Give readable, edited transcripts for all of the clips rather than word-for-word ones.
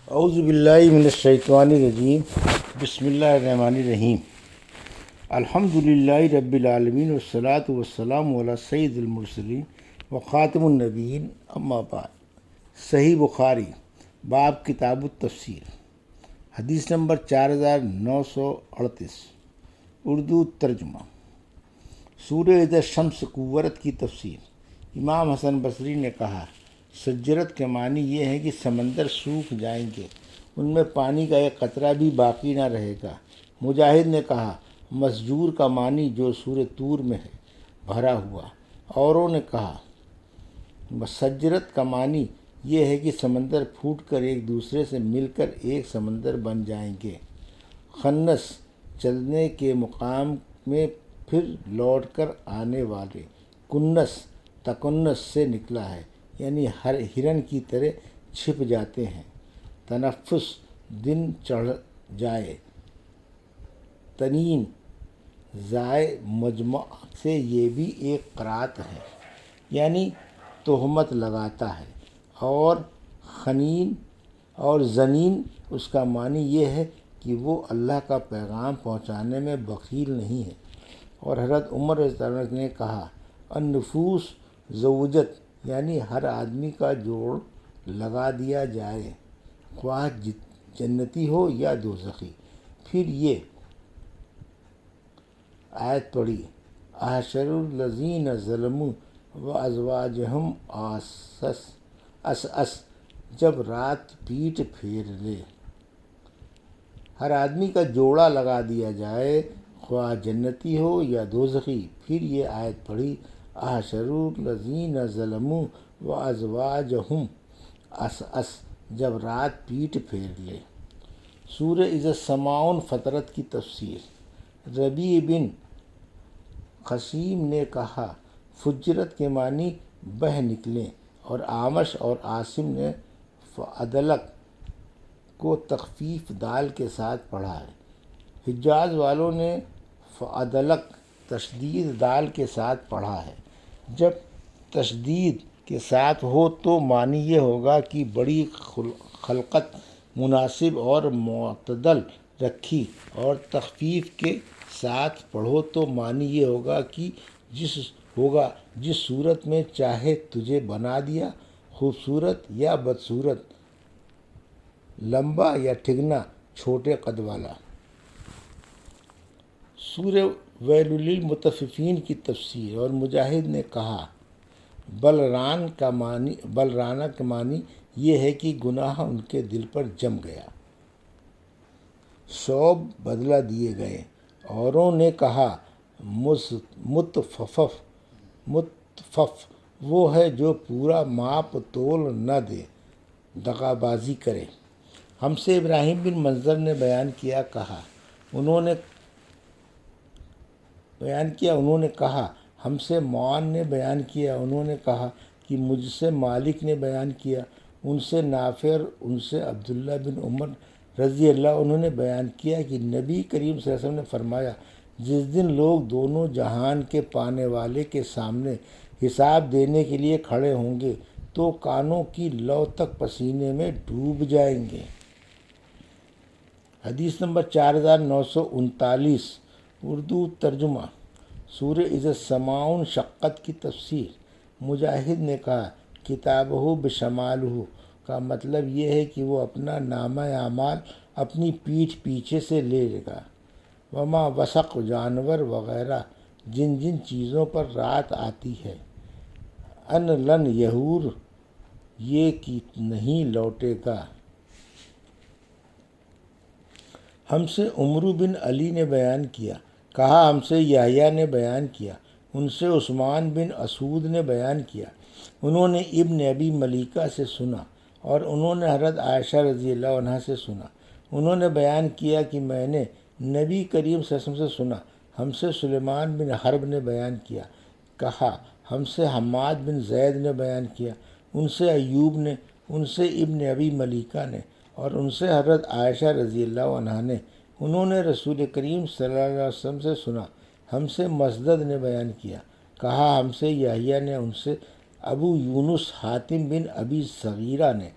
اعوذ باللہ من الشیطان الرجیم بسم اللہ الرحمن الرحیم الحمد للہ رب العالمین والصلاة والسلام علی سید المرسلین وخاتم النبیین اما بعد۔ صحیح بخاری باب کتاب التفسیر، حدیث نمبر 4938، اردو ترجمہ۔ سورہ اذا الشمس کورت کی تفسیر۔ امام حسن بصری نے کہا، سجرت کے معنی یہ ہے کہ سمندر سوکھ جائیں گے، ان میں پانی کا ایک قطرہ بھی باقی نہ رہے گا۔ مجاہد نے کہا، مسجور کا معنی جو سورہ طور میں ہے، بھرا ہوا۔ اوروں نے کہا، سجرت کا معنی یہ ہے کہ سمندر پھوٹ کر ایک دوسرے سے مل کر ایک سمندر بن جائیں گے۔ خنس، چلنے کے مقام میں پھر لوٹ کر آنے والے۔ کنس، تکنس سے نکلا ہے، یعنی ہر ہرن کی طرح چھپ جاتے ہیں۔ تنفس، دن چڑھ جائے۔ تنین، زائے مجمع سے یہ بھی ایک قرات ہے، یعنی تہمت لگاتا ہے۔ اور خنین اور زنین، اس کا معنی یہ ہے کہ وہ اللہ کا پیغام پہنچانے میں بخیل نہیں ہے۔ اور حضرت عمر رضی اللہ عنہ نے کہا، النفوس زوجت، یعنی ہر آدمی کا جوڑ لگا دیا جائے، خواہ جنتی ہو یا دوزخی۔ پھر یہ آیت پڑھی، احشر الذین ظلموا وازواجہم اس جب رات پیٹ پھیر لے۔ ہر آدمی کا جوڑا لگا دیا جائے، خواہ جنتی ہو یا دوزخی۔ پھر یہ آیت پڑھی، احشر الذین ظلموا وازواجہم اس جب رات پیٹ پھیر لے۔ سورہ اذا السماء انفطرت کی تفسیر۔ ربیع بن قسیم نے کہا، فجرت کے معنی بہہ نکلیں، اور اعمش اور عاصم نے فادلک کو تخفیف دال کے ساتھ پڑھا ہے۔ حجاز والوں نے فادلک تشدید دال کے ساتھ پڑھا ہے۔ جب تشدید کے ساتھ ہو تو معنی یہ ہوگا کہ بڑی خلقت مناسب اور معتدل رکھی، اور تخفیف کے ساتھ پڑھو تو معنی یہ ہوگا کہ جس صورت میں چاہے تجھے بنا دیا، خوبصورت یا بدصورت، لمبا یا ٹھگنا، چھوٹے قد والا۔ سورہ ویل للمطففین کی تفسیر۔ اور مجاہد نے کہا، بلرانہ کا معنی یہ ہے کہ گناہ ان کے دل پر جم گیا، شعب بدلہ دیے گئے۔ اوروں نے کہا، متفف وہ ہے جو پورا ماپ تول نہ دے، دغا بازی کرے۔ ہم سے ابراہیم بن منظر نے بیان کیا، انہوں نے کہا، ہم سے معان نے بیان کیا، انہوں نے کہا کہ مجھ سے مالک نے بیان کیا، ان سے نافع اور ان سے عبداللہ بن عمر رضی اللہ عنہ نے بیان کیا کہ نبی کریم صلی اللہ علیہ وسلم نے فرمایا، جس دن لوگ دونوں جہان کے پانے والے کے سامنے حساب دینے کے لیے کھڑے ہوں گے تو کانوں کی لو تک پسینے میں ڈوب جائیں گے۔ حدیث نمبر 4939، اردو ترجمہ۔ سورہ اذا السماء انشقت کی تفسیر۔ مجاہد نے کہا، کتابہ بشمالہ کا مطلب یہ ہے کہ وہ اپنا نامہ اعمال اپنی پیٹھ پیچھے سے لے گا۔ وما وسق، جانور وغیرہ جن جن چیزوں پر رات آتی ہے۔ ان لن یحور، یہ کہ نہیں لوٹے گا۔ ہم سے عمرو بن علی نے بیان کیا، کہا ہم سے یحییٰ نے بیان کیا، ان سے عثمان بن اسود نے بیان کیا، انہوں نے ابن ابی ملیکہ سے سنا، اور انہوں نے حضرت عائشہ رضی اللہ عنہا سے سنا۔ انہوں نے بیان کیا کہ میں نے نبی کریم صلی اللہ علیہ وسلم سے سنا۔ ہم سے سلیمان بن حرب نے بیان کیا، کہا ہم سے حماد بن زید نے بیان کیا، ان سے ایوب نے، ان سے ابن ابی ملیکہ نے، اور ان سے حضرت عائشہ رضی اللہ عنہا نے، انہوں نے رسول کریم صلی اللہ علیہ وسلم سے سنا۔ ہم سے مسدد نے بیان کیا، کہا ہم سے یحییٰ نے، ان سے ابو یونس حاتم بن ابی صغیرہ نے،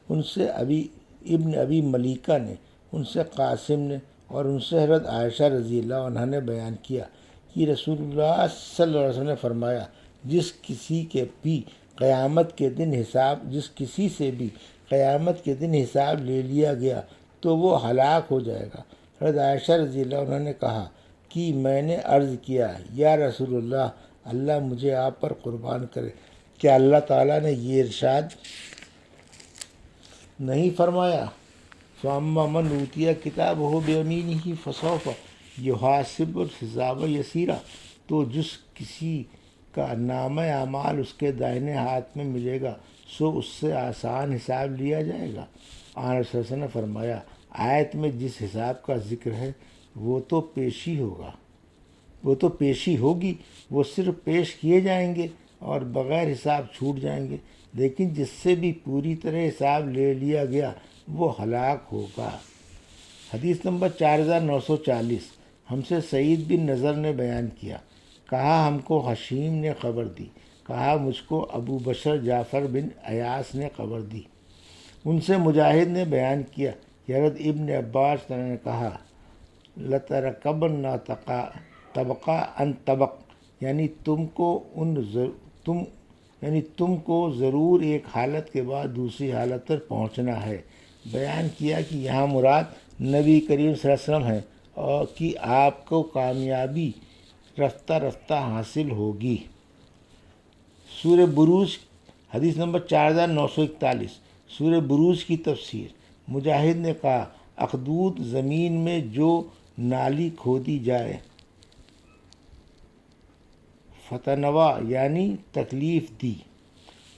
ان سے ابی ابن ابی ملیکہ نے، ان سے قاسم نے اور ان سے حضرت عائشہ رضی اللہ عنہا نے بیان کیا کہ رسول اللہ صلی اللہ علیہ وسلم نے فرمایا، جس کسی سے بھی قیامت کے دن حساب لے لیا گیا تو وہ ہلاک ہو جائے گا۔ حضرت عائشہ رضی اللہ عنہ نے کہا کہ میں نے عرض کیا، یا رسول اللہ، اللہ مجھے آپ پر قربان کرے، کیا اللہ تعالیٰ نے یہ ارشاد نہیں فرمایا، فَأَمَّا مَنْ أُوتِیَ کِتَابَهُ بِیَمِینِهِ فَسَوْفَ یُحَاسَبُ حِسَابًا یسیرا، تو جس کسی کا نامہ اعمال اس کے دائیں ہاتھ میں ملے گا سو اس سے آسان حساب لیا جائے گا۔ آن رسول اللہ نے فرمایا، آیت میں جس حساب کا ذکر ہے وہ تو پیشی ہوگی، وہ صرف پیش کیے جائیں گے اور بغیر حساب چھوٹ جائیں گے، لیکن جس سے بھی پوری طرح حساب لے لیا گیا وہ ہلاک ہوگا۔ حدیث نمبر 4940، ہم سے سعید بن نضر نے بیان کیا، کہا ہم کو حشیم نے خبر دی، کہا مجھ کو ابو بشر جعفر بن ایاس نے خبر دی، ان سے مجاہد نے بیان کیا کہ حضرت ابن عباس نے کہا، لَتَرْكَبُنَّ طَبَقًا عَنْ طَبَقٍ، یعنی تم کو ضرور ایک حالت کے بعد دوسری حالت پر پہنچنا ہے۔ بیان کیا کہ یہاں مراد نبی کریم صلی اللہ علیہ وسلم ہے اور کہ آپ کو کامیابی رفتہ رفتہ حاصل ہوگی۔ سورہ بروج، حدیث نمبر 4941، سورہ بروج کی تفسیر۔ مجاہد نے کہا، اخدود زمین میں جو نالی کھودی جائے، فتنوا یعنی تکلیف دی۔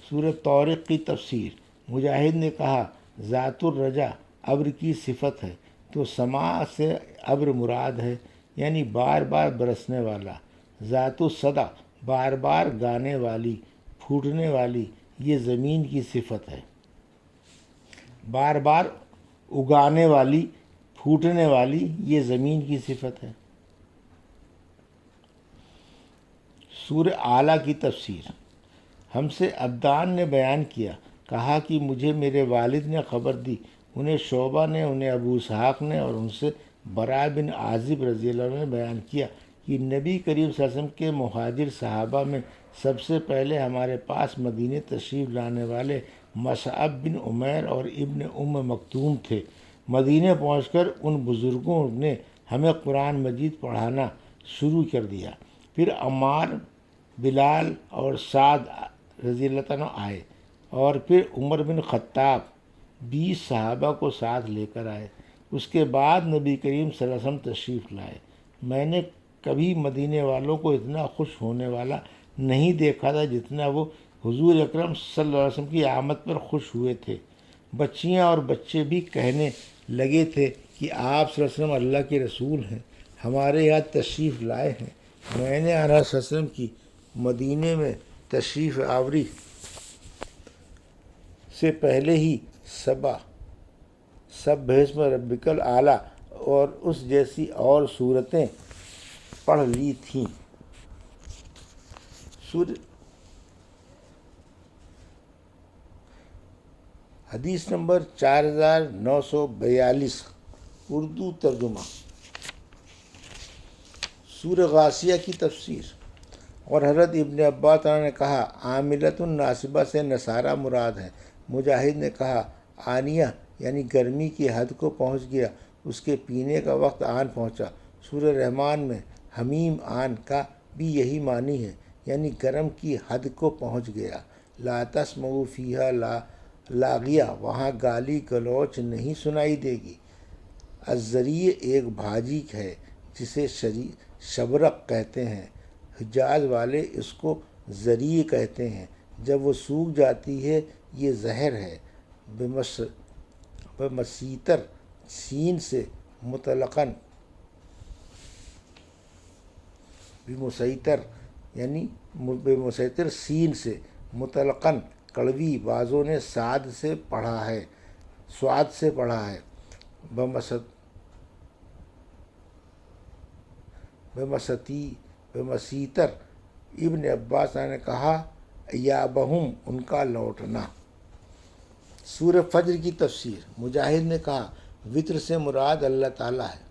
سورہ طارق کی تفسیر۔ مجاہد نے کہا، ذات الرجا ابر کی صفت ہے تو سماع سے ابر مراد ہے، یعنی بار بار برسنے والا۔ ذات الصدا بار بار گانے والی، پھوٹنے والی، یہ زمین کی صفت ہے۔ بار بار اگانے والی، پھوٹنے والی، یہ زمین کی صفت ہے۔ سورہ اعلیٰ کی تفسیر۔ ہم سے عبدان نے بیان کیا، کہا کہ مجھے میرے والد نے خبر دی، انہیں شعبہ نے، انہیں ابو اسحاق نے اور ان سے براء بن عازب رضی اللہ عنہ نے بیان کیا کہ نبی کریم صلی اللہ علیہ وسلم کے مہاجر صحابہ میں سب سے پہلے ہمارے پاس مدینے تشریف لانے والے مصعب بن عمیر اور ابن ام مکتوم تھے۔ مدینے پہنچ کر ان بزرگوں نے ہمیں قرآن مجید پڑھانا شروع کر دیا۔ پھر عمار، بلال اور سعد رضی اللہ عنہ آئے اور پھر عمر بن خطاب 20 صحابہ کو ساتھ لے کر آئے۔ اس کے بعد نبی کریم صلی اللہ علیہ وسلم تشریف لائے۔ میں نے کبھی مدینے والوں کو اتنا خوش ہونے والا نہیں دیکھا تھا جتنا وہ حضور اکرم صلی اللہ علیہ وسلم کی آمد پر خوش ہوئے تھے۔ بچیاں اور بچے بھی کہنے لگے تھے کہ آپ صلی اللہ علیہ وسلم اللہ کے رسول ہیں، ہمارے یہاں تشریف لائے ہیں۔ میں نے آن صلی اللہ علیہ وسلم کی مدینے میں تشریف آوری سے پہلے ہی سبح اسم ربک الاعلیٰ اور اس جیسی اور صورتیں پڑھ لی تھیں۔ حدیث نمبر 4942، اردو ترجمہ۔ سورہ غاشیہ کی تفسیر۔ اور حضرت ابن عباس نے کہا، عاملۃ ناصبہ سے نصارہ مراد ہے۔ مجاہد نے کہا، آنیہ یعنی گرمی کی حد کو پہنچ گیا، اس کے پینے کا وقت آن پہنچا۔ سورہ رحمان میں حمیم آن کا بھی یہی معنی ہے، یعنی گرم کی حد کو پہنچ گیا۔ لا تسمعوا فیہا لاغیہ، وہاں گالی گلوچ نہیں سنائی دے گی۔ الزریع ایک بھاجی ہے جسے شبرق کہتے ہیں، حجاز والے اس کو زریع کہتے ہیں۔ جب وہ سوکھ جاتی ہے یہ زہر ہے۔ بمسیطر سین سے مطلقاً، بمسیطر یعنی بمسیطر سین سے مطلقاً کڑوی بازوں نے سعد سے پڑھا ہے۔ بمسیطر ابن عباس نے کہا، ایابہم ان کا لوٹنا۔ سورہ فجر کی تفسیر۔ مجاہد نے کہا وطر سے مراد اللہ تعالیٰ ہے۔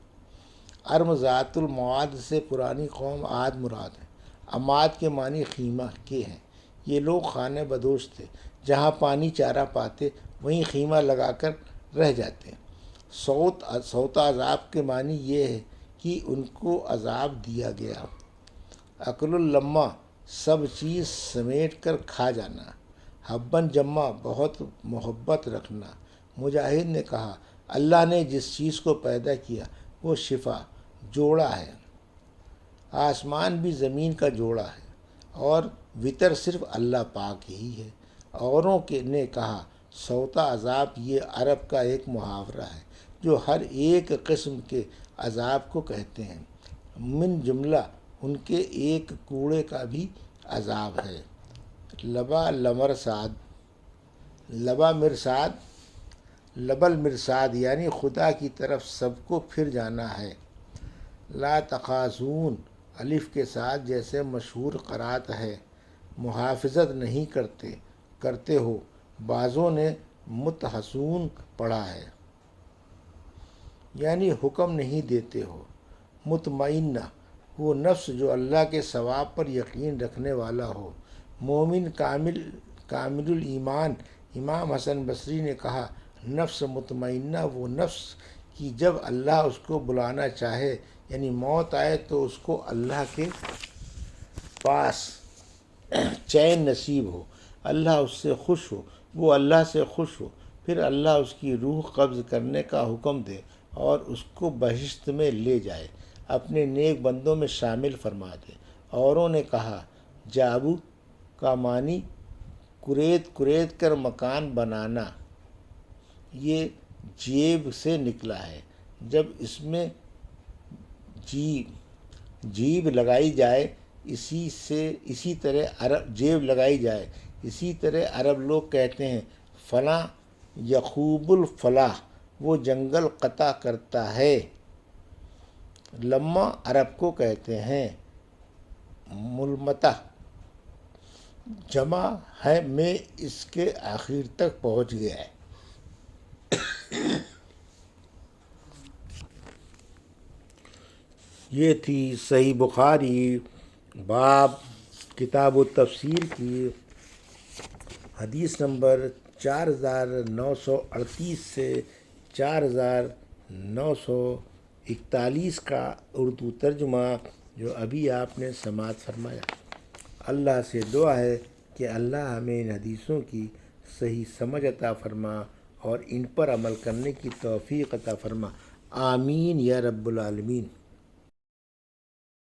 ارم ذات المعاد سے پرانی قوم عاد مراد ہے۔ اماد کے معنی خیمہ کے ہیں۔ یہ لوگ خانہ بدوش تھے، جہاں پانی چارہ پاتے وہیں خیمہ لگا کر رہ جاتے۔ صوت عذاب کے معنی یہ ہے کہ ان کو عذاب دیا گیا۔ عقل اللمہ سب چیز سمیٹ کر کھا جانا۔ حباً جمع بہت محبت رکھنا۔ مجاہد نے کہا اللہ نے جس چیز کو پیدا کیا وہ شفا جوڑا ہے۔ آسمان بھی زمین کا جوڑا ہے اور وطر صرف اللہ پاک ہی ہے۔ اوروں نے کہا صوت عذاب یہ عرب کا ایک محاورہ ہے جو ہر ایک قسم کے عذاب کو کہتے ہیں، من جملہ ان کے ایک کوڑے کا بھی عذاب ہے۔ لبل مرصاد یعنی خدا کی طرف سب کو پھر جانا ہے۔ لا تخافون الف کے ساتھ جیسے مشہور قرات ہے، محافظت نہیں کرتے ہو۔ بعضوں نے متحسون پڑھا ہے، یعنی حکم نہیں دیتے ہو۔ مطمئنہ وہ نفس جو اللہ کے ثواب پر یقین رکھنے والا ہو۔ مومن کامل الایمان امام حسن بصری نے کہا نفس مطمئنہ وہ نفس کہ جب اللہ اس کو بلانا چاہے یعنی موت آئے تو اس کو اللہ کے پاس چین نصیب ہو، اللہ اس سے خوش ہو، وہ اللہ سے خوش ہو، پھر اللہ اس کی روح قبض کرنے کا حکم دے اور اس کو بہشت میں لے جائے، اپنے نیک بندوں میں شامل فرما دے۔ اوروں نے کہا جابو کا معنی کریت کر مکان بنانا، یہ جیب سے نکلا ہے۔ جب اس میں جیب لگائی جائے اسی طرح عرب لوگ کہتے ہیں فلاں یخوب الفلاح، وہ جنگل قطع کرتا ہے۔ لمہ عرب کو کہتے ہیں ملمتہ، جمع ہے میں اس کے آخر تک پہنچ گیا ہے۔ یہ تھی صحیح بخاری باب کتاب التفسیر کی حدیث نمبر 4938 سے 4941 کا اردو ترجمہ جو ابھی آپ نے سماعت فرمایا۔ اللہ سے دعا ہے کہ اللہ ہمیں ان حدیثوں کی صحیح سمجھ عطا فرما اور ان پر عمل کرنے کی توفیق عطا فرما، آمین یا رب العالمین۔